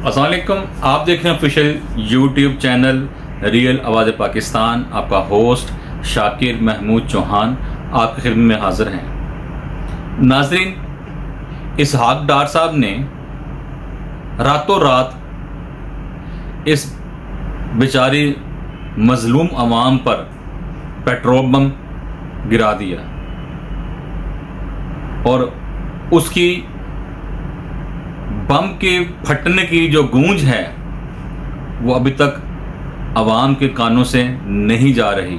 अस्सलाम वालेकुम, आप देख रहे हैं ऑफिशियल यूट्यूब चैनल रियल आवाज़ पाकिस्तान। आपका होस्ट शाकिर महमूद चौहान आपकी खिदमत में हाज़िर हैं। नाजरीन, इसहाक डार साहब ने रातों रात इस बेचारी मजलूम अवाम पर पेट्रोल बम गिरा दिया और उसकी बम के फटने की जो गूंज है वो अभी तक आवाम के कानों से नहीं जा रही।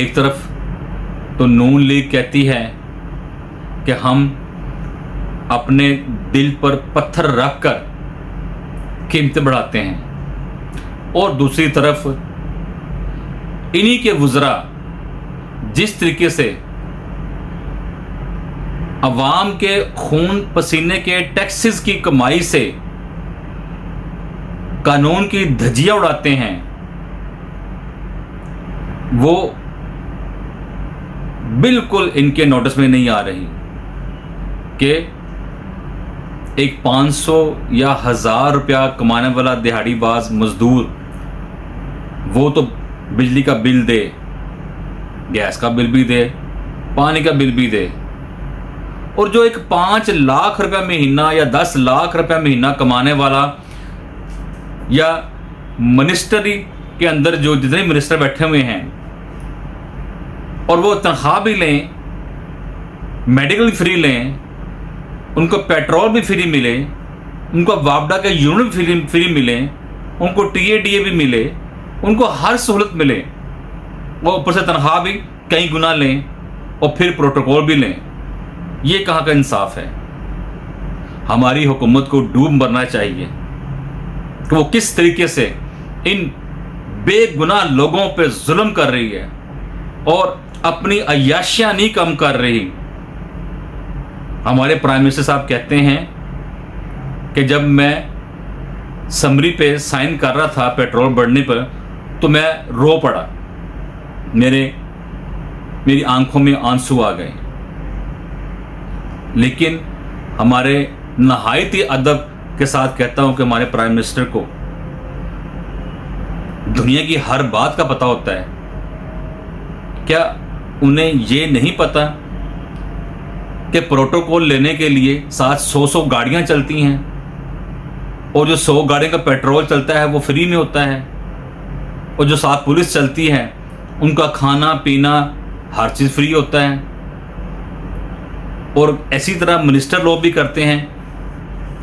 एक तरफ तो नून लीग कहती है कि हम अपने दिल पर पत्थर रखकर कीमतें बढ़ाते हैं, और दूसरी तरफ इन्हीं के वुज़रा जिस तरीके से अवाम के खून पसीने के टैक्सेस की कमाई से कानून की धज्जियां उड़ाते हैं, वो बिल्कुल इनके नोटिस में नहीं आ रही कि एक 500 या 1000 रुपया कमाने वाला दिहाड़ीबाज मजदूर वो तो बिजली का बिल दे, गैस का बिल भी दे, पानी का बिल भी दे, और जो एक 5 लाख रुपया महीना या 10 लाख रुपया महीना कमाने वाला या मिनिस्ट्री के अंदर जो जितने मिनिस्टर बैठे हुए हैं और वो तनख्वाह भी लें, मेडिकल फ्री लें, उनको पेट्रोल भी फ्री मिले, उनको वापडा के यूनिट भी फ्री मिले, उनको TADA भी मिले, उनको हर सहूलत मिले, वो ऊपर से तनख्वाह भी कई गुना लें और फिर प्रोटोकॉल भी लें। ये कहाँ का इंसाफ है? हमारी हुकूमत को डूब मरना चाहिए कि वो किस तरीके से इन बेगुनाह लोगों पे जुल्म कर रही है और अपनी अय्याशियां नहीं कम कर रही। हमारे प्राइम मिनिस्टर साहब कहते हैं कि जब मैं समरी पे साइन कर रहा था पेट्रोल बढ़ने पर तो मैं रो पड़ा, मेरी आंखों में आंसू आ गए। लेकिन हमारे नहायत ही अदब के साथ कहता हूं कि हमारे प्राइम मिनिस्टर को दुनिया की हर बात का पता होता है। क्या उन्हें ये नहीं पता कि प्रोटोकॉल लेने के लिए साथ 100 गाड़ियां चलती हैं और जो 100 गाड़ियों का पेट्रोल चलता है वो फ्री में होता है, और जो साथ पुलिस चलती है उनका खाना पीना हर चीज़ फ्री होता है। और इसी तरह मिनिस्टर लोग भी करते हैं,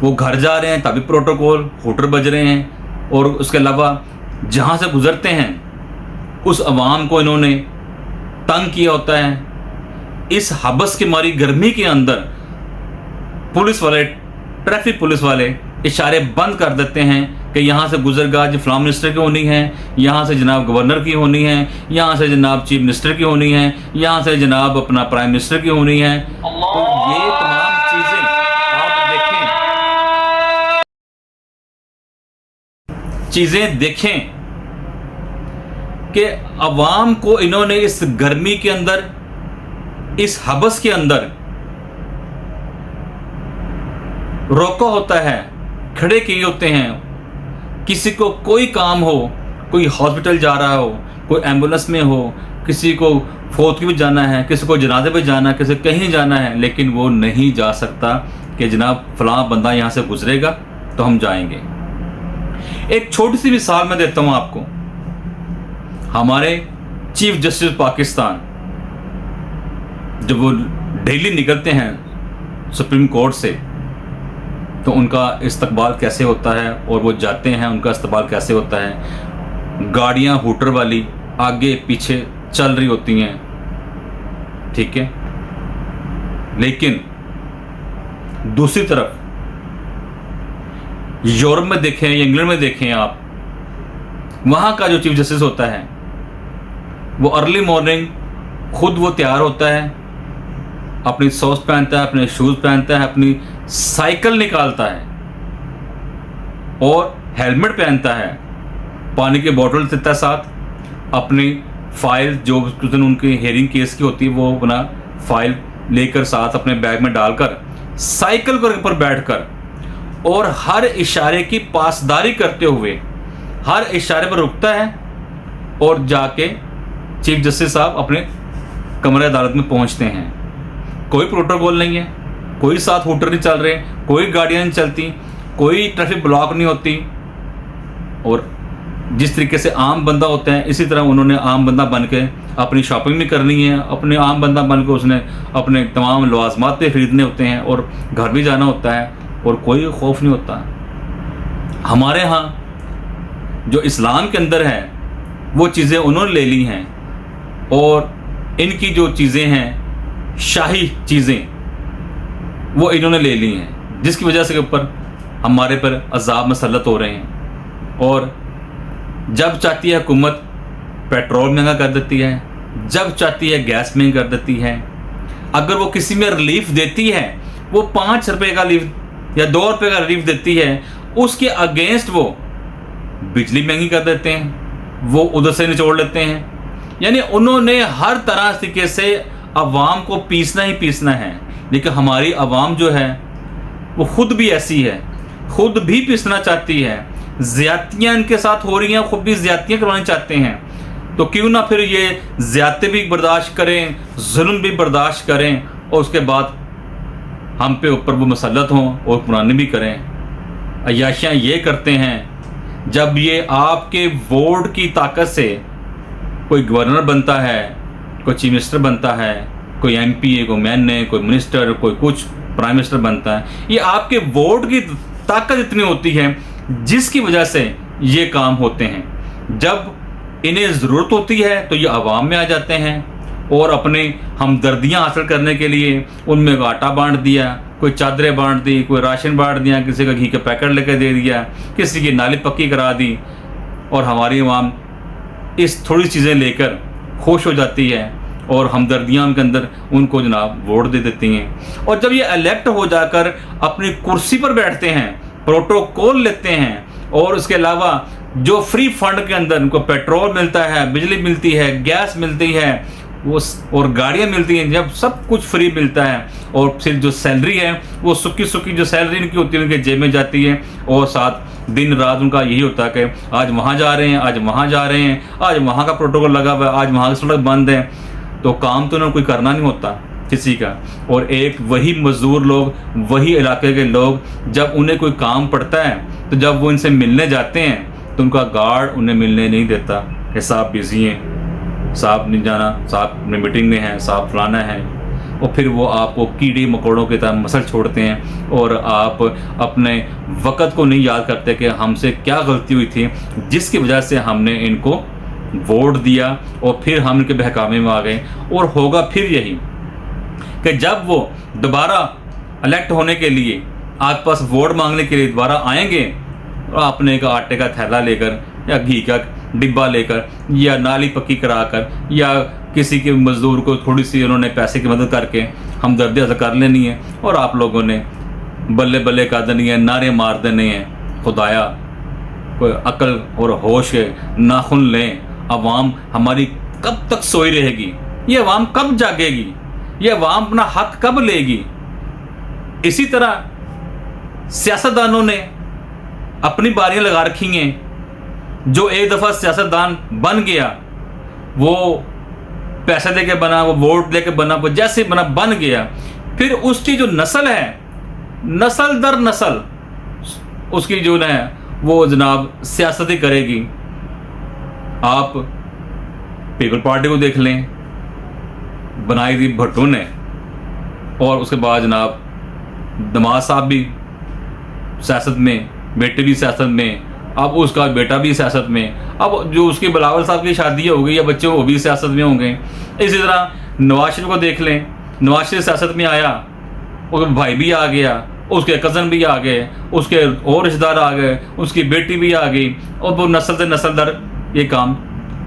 वो घर जा रहे हैं तभी प्रोटोकॉल, हूटर बज रहे हैं, और उसके अलावा जहाँ से गुजरते हैं उस अवाम को इन्होंने तंग किया होता है। इस हबस की मारी गर्मी के अंदर पुलिस वाले, ट्रैफिक पुलिस वाले इशारे बंद कर देते हैं कि यहाँ से गुजरगा जी फलां मिनिस्टर की होनी है, यहाँ से जनाब गवर्नर की होनी है, यहाँ से जनाब चीफ मिनिस्टर की होनी है, यहाँ से जनाब अपना प्राइम मिनिस्टर की होनी है। तो ये तमाम चीज़ें आप देखें कि अवाम को इन्होंने इस गर्मी के अंदर, इस हबस के अंदर रोका होता है, खड़े किए होते हैं। किसी को कोई काम हो, कोई हॉस्पिटल जा रहा हो, कोई एम्बुलेंस में हो, किसी को फौत की भी जाना है, किसी को जनाजे पे जाना है, किसी कहीं जाना है, लेकिन वो नहीं जा सकता कि जनाब फलां बंदा यहाँ से गुजरेगा तो हम जाएंगे। एक छोटी सी मिसाल मैं देता हूँ आपको। हमारे चीफ जस्टिस पाकिस्तान जब वो डेली निकलते हैं सुप्रीम कोर्ट से तो उनका इस्तकबाल कैसे होता है, और वो जाते हैं उनका इस्तकबाल कैसे होता है। गाड़ियां हूटर वाली आगे पीछे चल रही होती हैं, ठीक है, लेकिन दूसरी तरफ यूरोप में देखें या इंग्लैंड में देखें आप, वहाँ का जो चीफ जस्टिस होता है वो अर्ली मॉर्निंग खुद वो तैयार होता है, अपनी सॉक्स पहनता है, अपने शूज़ पहनता है, अपनी साइकिल निकालता है और हेलमेट पहनता है, पानी की बोतल देता है साथ, अपनी फाइल जो उस दिन उनकी हेयरिंग केस की होती है वो अपना फाइल लेकर साथ अपने बैग में डालकर साइकिल के ऊपर बैठकर और हर इशारे की पासदारी करते हुए हर इशारे पर रुकता है और जाके चीफ जस्टिस साहब अपने कमरे अदालत में पहुंचते हैं। कोई प्रोटोकॉल नहीं है, कोई साथ हूटर नहीं चल रहे, कोई गाड़ियां नहीं चलती, कोई ट्रैफिक ब्लॉक नहीं होती। और जिस तरीके से आम बंदा होता है इसी तरह उन्होंने आम बंदा बन के अपनी शॉपिंग भी करनी है, अपने आम बंदा बन के उसने अपने तमाम लवाजमात पे खरीदने होते हैं और घर भी जाना होता है और कोई खौफ नहीं होता। हमारे यहाँ जो इस्लाम के अंदर है वो चीज़ें उन्होंने ले ली हैं और इनकी जो चीज़ें हैं शाही चीज़ें वो इन्होंने ले ली हैं, जिसकी वजह से ऊपर हमारे पर अजाब मसलत हो रहे हैं। और जब चाहती है हुकूमत पेट्रोल महंगा कर देती है, जब चाहती है गैस महंगी कर देती है। अगर वो किसी में रिलीफ देती है, वो 5 रुपये का रिलीफ या 2 रुपये का रिलीफ देती है, उसके अगेंस्ट वो बिजली महंगी कर देते हैं, वो उधर से निचोड़ लेते हैं। यानी उन्होंने हर तरह तरीके से अवाम को पीसना ही पीसना है। लेकिन हमारी अवाम जो है वो खुद भी ऐसी है, खुद भी पीसना चाहती है, ज़्यादतियाँ इनके साथ हो रही हैं, खुद भी ज़्यादतियाँ करवाना चाहते हैं। तो क्यों ना फिर ये ज़्यादती भी बर्दाश्त करें, जुल्म भी बर्दाश्त करें और उसके बाद हम पे ऊपर वो मसलत हों और पुराने भी करें। अय्याशियाँ ये करते हैं जब ये आपके वोट की ताकत से कोई गवर्नर बनता है, कोई चीफ मिनिस्टर बनता है, कोई MP है, कोई मैन है, कोई मिनिस्टर, कोई कुछ प्राइम मिनिस्टर बनता है। ये आपके वोट की ताकत इतनी होती है जिसकी वजह से ये काम होते हैं। जब इन्हें ज़रूरत होती है तो ये आवाम में आ जाते हैं और अपने हमदर्दियाँ हासिल करने के लिए उनमें आटा बांट दिया, कोई चादरें बांट दी, कोई राशन बांट दिया, किसी का घी का पैकेट लेकर दे दिया, किसी की नाली पक्की करा दी और हमारी आवाम इस थोड़ी चीज़ें लेकर खुश हो जाती है और हमदर्दियाँ उनके अंदर उनको जनाब वोट दे देती हैं। और जब ये इलेक्ट हो जाकर अपनी कुर्सी पर बैठते हैं, प्रोटोकॉल लेते हैं और उसके अलावा जो फ्री फंड के अंदर उनको पेट्रोल मिलता है, बिजली मिलती है, गैस मिलती है वो और गाड़ियाँ मिलती हैं, जब सब कुछ फ्री मिलता है और फिर जो सैलरी है वो सुक्की सुक्की जो सैलरी इनकी होती है उनके जेब में जाती है और साथ दिन रात उनका यही होता है कि आज वहाँ जा रहे हैं, आज वहाँ जा रहे हैं, आज वहाँ का प्रोटोकॉल लगा हुआ है, आज वहाँ की सड़क बंद है। तो काम तो उन्हें कोई करना नहीं होता किसी का। और एक वही मजदूर लोग, वही इलाके के लोग जब उन्हें कोई काम पड़ता है तो जब वो इनसे मिलने जाते हैं तो उनका गार्ड उन्हें मिलने नहीं देता कि साहब बिजी हैं, साहब नहीं जाना, साहब अपने मीटिंग में हैं, साहब फलाना है। और फिर वो आपको कीड़े मकोड़ों की तरह मसल छोड़ते हैं और आप अपने वक़्त को नहीं याद करते कि हमसे क्या गलती हुई थी जिसकी वजह से हमने इनको वोट दिया और फिर हम इनके बहकावे में आ गए। और होगा फिर यही कि जब वो दोबारा इलेक्ट होने के लिए आपके पास वोट मांगने के लिए दोबारा आएंगे और आपने एक आटे का थैला लेकर या घी का डिब्बा लेकर या नाली पक्की कराकर या किसी के मजदूर को थोड़ी सी उन्होंने पैसे की मदद करके हमदर्दी हासिल कर लेनी है और आप लोगों ने बल्ले बल्ले कर देनी है, नारे मार देने हैं। खुदाया कोई अकल और होश नाखुन लें। अवाम हमारी कब तक सोई रहेगी? ये अवाम कब जागेगी? ये अवाम अपना हक कब लेगी? इसी तरह सियासतदानों ने अपनी बारियां लगा रखी हैं। जो एक दफ़ा सियासतदान बन गया वो पैसे दे के बना, वो वोट दे के बना, वो जैसे बना बन गया, फिर उसकी जो नस्ल है, नस्ल दर नस्ल उसकी जो है वो जनाब सियासत ही करेगी। आप पीपल पार्टी को देख लें, बनाई थी भट्टो ने और उसके बाद जनाब दमाद साहब भी सियासत में, बेटे भी सियासत में, अब उसका बेटा भी सियासत में, अब जो उसके बिलावल साहब की शादी हो गई या बच्चे वो भी सियासत में होंगे। इसी तरह नवाज शरीफ को देख लें, नवाज शरीफ सियासत में आया, उसका भाई भी आ गया, उसके कज़न भी आ गए, उसके और रिश्तेदार आ गए, उसकी बेटी भी आ गई और वो नस्ल से नस्ल दर ये काम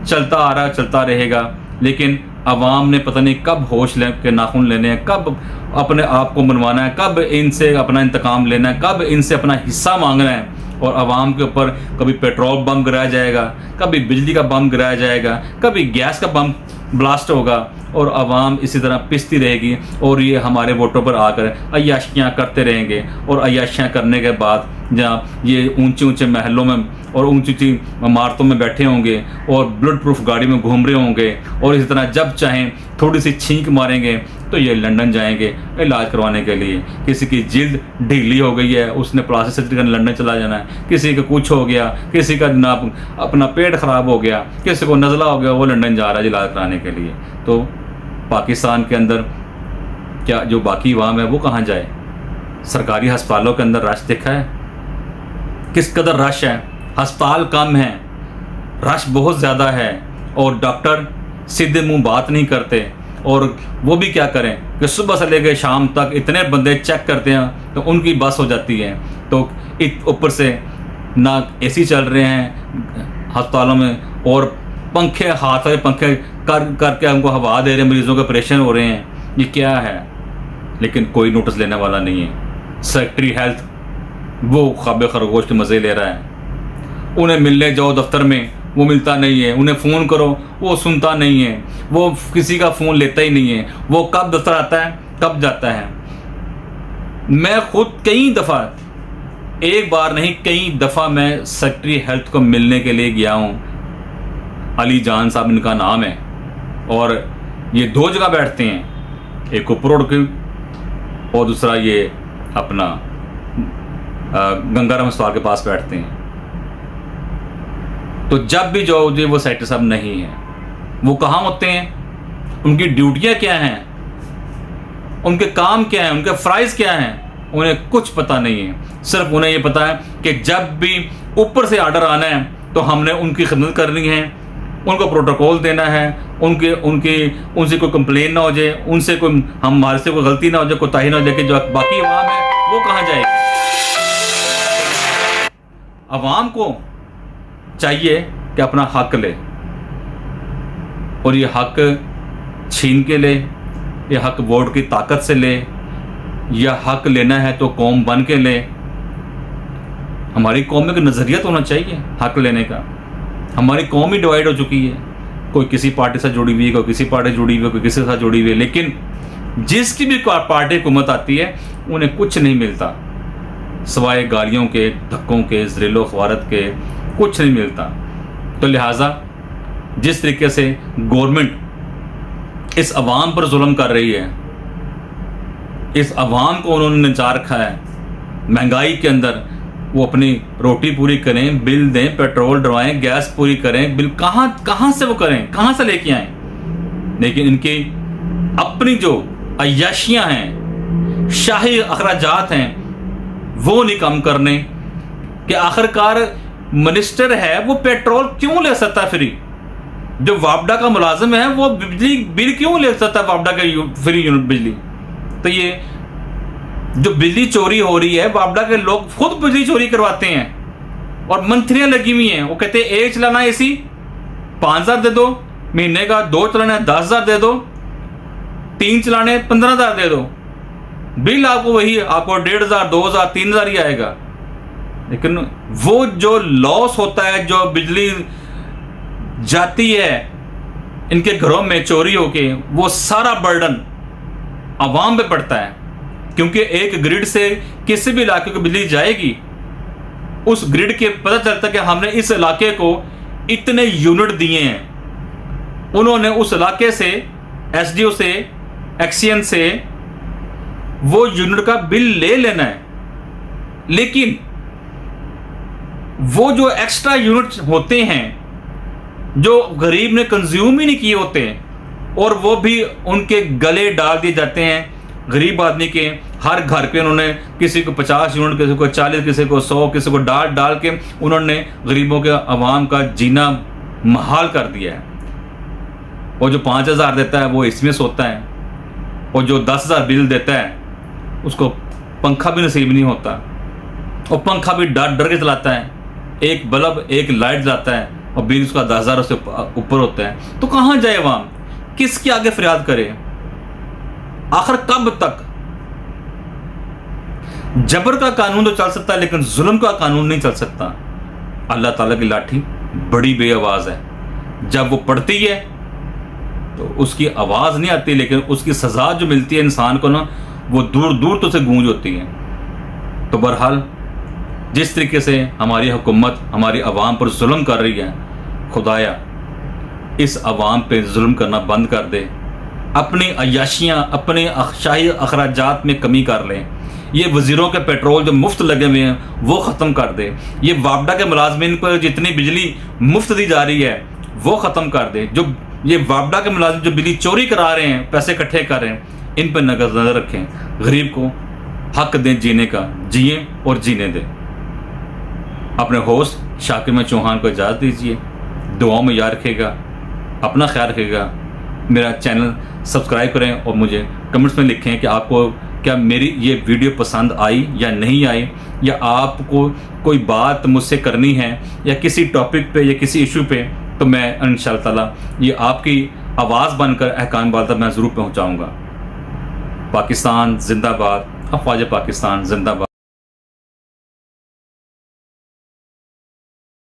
चलता आ रहा, चलता रहेगा। लेकिन अवाम ने पता नहीं कब होश ले के नाखून लेने हैं, कब अपने आप को मनवाना है, कब इनसे अपना इंतकाम लेना है, कब इनसे अपना हिस्सा मांगना है। और आवाम के ऊपर कभी पेट्रोल बम गिराया जाएगा, कभी बिजली का बम गिराया जाएगा, कभी गैस का बम ब्लास्ट होगा और आवाम इसी तरह पिसती रहेगी और ये हमारे वोटों पर आकर अय्याशियाँ करते रहेंगे। और अय्याशियाँ करने के बाद जहाँ ये ऊंचे ऊंचे महलों में और ऊंची ऊंची इमारतों में बैठे होंगे और बुलेट प्रूफ गाड़ी में घूम रहे होंगे और इसी तरह जब चाहें थोड़ी सी छींक मारेंगे तो ये लंदन जाएंगे इलाज करवाने के लिए। किसी की जिल्द ढीली हो गई है, उसने प्लास्टिक सर्जरी करने लंदन चला जाना है, किसी का कुछ हो गया, किसी का अपना पेट ख़राब हो गया, किसी को नज़ला हो गया, वो लंदन जा रहा है इलाज कराने के लिए। तो पाकिस्तान के अंदर क्या जो बाकी अवाम है वो कहाँ जाए? सरकारी अस्पतालों के अंदर रश देखा है किस कदर रश है? अस्पताल कम है, रश बहुत ज़्यादा है और डॉक्टर सीधे मुंह बात नहीं करते। और वो भी क्या करें कि सुबह से लेकर शाम तक इतने बंदे चेक करते हैं तो उनकी बस हो जाती है। तो ऊपर से ना एसी चल रहे हैं अस्पतालों में और पंखे, हाथ वाले पंखे करके हमको हवा दे रहे हैं, मरीजों के ऑपरेशन हो रहे हैं। ये क्या है? लेकिन कोई नोटिस लेने वाला नहीं है। सेक्रेटरी हेल्थ वो ख्वाब खरगोश के मज़े ले रहा है। उन्हें मिलने जाओ दफ्तर में, वो मिलता नहीं है। उन्हें फ़ोन करो, वो सुनता नहीं है, वो किसी का फ़ोन लेता ही नहीं है। वो कब दफ्तर आता है, कब जाता है। मैं खुद कई दफ़ा, एक बार नहीं कई दफ़ा मैं सेक्रेटरी हेल्थ को मिलने के लिए गया हूँ। अली जान साहब इनका नाम है और ये दो जगह बैठते हैं, एक ऊपर रोड की और दूसरा ये अपना गंगाराम अस्पताल के पास बैठते हैं। तो जब भी जाओ जी वो सेक्रेटरी साहब नहीं है। वो कहाँ होते हैं, उनकी ड्यूटियाँ क्या हैं, उनके काम क्या हैं, उनके फ़राइज़ क्या हैं, उन्हें कुछ पता नहीं है। सिर्फ उन्हें ये पता है कि जब भी ऊपर से आर्डर आना है तो हमने उनकी खिदमत करनी है, उनको प्रोटोकॉल देना है, उनसे कोई कंप्लेन ना हो जाए, उनसे कोई हमारे से कोई गलती ना हो जाए, कोताही ना हो जाए कि जो बाकी अवाम है वो कहाँ जाएगी। अवाम को चाहिए कि अपना हक ले और ये हक छीन के ले, ये हक वोट की ताकत से ले, यह हक लेना है तो कौम बन के ले। हमारी कौम में एक नज़रिया तो होना चाहिए हक लेने का। हमारी कौम ही डिवाइड हो चुकी है, कोई किसी पार्टी से जुड़ी हुई है, कोई किसी पार्टी से जुड़ी हुई है, कोई किसी के साथ जुड़ी हुई है। लेकिन जिसकी भी पार्टी हुकूमत आती है उन्हें कुछ नहीं मिलता सिवाय गालियों के, धक्कों के, ज़रीलो ख़वारत के, कुछ नहीं मिलता। तो लिहाजा जिस तरीके से गवर्नमेंट इस अवाम पर जुल्म कर रही है, इस अवाम को उन्होंने नचा रखा है महंगाई के अंदर, वो अपनी रोटी पूरी करें, बिल दें, पेट्रोल डलवाएं, गैस पूरी करें, बिल कहाँ से वो करें, कहाँ से लेके आएं। लेकिन इनकी अपनी जो अय्याशियाँ हैं, शाही अखराजात हैं, वो नहीं कम करने कि आखिरकार मिनिस्टर है वो पेट्रोल क्यों ले सकता है फ्री? जो वापडा का मुलाजिम है वो बिजली बिल क्यों ले सकता है, वापडा का फ्री यूनिट बिजली? तो ये जो बिजली चोरी हो रही है, वापडा के लोग खुद बिजली चोरी करवाते हैं और मंथलियां लगी हुई हैं। वो कहते हैं एक चलाना एसी 5,000 दे दो महीने का, 2 चलाना 10,000 दे दो, 3 चलाने 15,000 दे दो। बिल आपको वही, आपको 1,500, 2,000, 3,000 ही आएगा। लेकिन वो जो लॉस होता है, जो बिजली जाती है इनके घरों में चोरी होके, वो सारा बर्डन आवाम पे पड़ता है। क्योंकि एक ग्रिड से किसी भी इलाके को बिजली जाएगी, उस ग्रिड के पता चलता है कि हमने इस इलाके को इतने यूनिट दिए हैं। उन्होंने उस इलाके से, एसडीओ से, एक्सीएन से वो यूनिट का बिल ले लेना है। लेकिन वो जो एक्स्ट्रा यूनिट होते हैं जो गरीब ने कंज्यूम ही नहीं किए होते हैं, और वो भी उनके गले डाल दिए जाते हैं गरीब आदमी के। हर घर पे उन्होंने किसी को 50 यूनिट, किसी को 40, किसी को 100, किसी को डाल के उन्होंने गरीबों के अवाम का जीना महाल कर दिया है। और जो 5,000 देता है वो इसमें सोता है, और जो 10,000 बिल देता है उसको पंखा भी नसीब नहीं होता, और पंखा भी डर के चलाता है। एक बल्ब, एक लाइट जलाता है और बिल उसका 10,000 उससे ऊपर होता है। तो कहाँ जाए अवाम, किसके आगे फरियाद करे? आखिर कब तक? जबर का कानून तो चल सकता है लेकिन जुल्म का कानून नहीं चल सकता। अल्लाह ताला की लाठी बड़ी बेआवाज है, जब वो पड़ती है तो उसकी आवाज़ नहीं आती, लेकिन उसकी सज़ा जो मिलती है इंसान को ना, वो दूर दूर तो से गूंज होती है। तो बहरहाल जिस तरीके से हमारी हुकूमत हमारी आवाम पर जुल्म कर रही है, खुदाया इस आवाम पे जुल्म करना बंद कर दे, अपनी अयाशियाँ अपने शाही अखराजात में कमी कर लें, ये वज़ीरों के पेट्रोल जो मुफ्त लगे हुए हैं वो ख़त्म कर दे, ये वापडा के मुलाजमीन को जितनी बिजली मुफ्त दी जा रही है वो ख़त्म कर दे, जो ये वापडा के मुलाजिम जो बिजली चोरी करा रहे हैं, पैसे इकट्ठे कर रहे हैं, इन पर नज़र रखें। गरीब को हक दें जीने का, जिए और जीने दें। अपने होस्ट शाकिर में चौहान को इजाज़त दीजिए, दुआओं में याद रखेगा, अपना ख्याल रखेगा। मेरा चैनल सब्सक्राइब करें और मुझे कमेंट्स में लिखें कि आपको क्या मेरी ये वीडियो पसंद आई या नहीं आई, या आपको कोई बात मुझसे करनी है या किसी टॉपिक पे या किसी इशू पे, तो मैं इंशाअल्लाह ताला ये आपकी आवाज़ बनकर अहकाम बात तक मैं ज़रूर पहुँचाऊँगा। पाकिस्तान जिंदाबाद, अफ़वाज पाकिस्तान जिंदाबाद।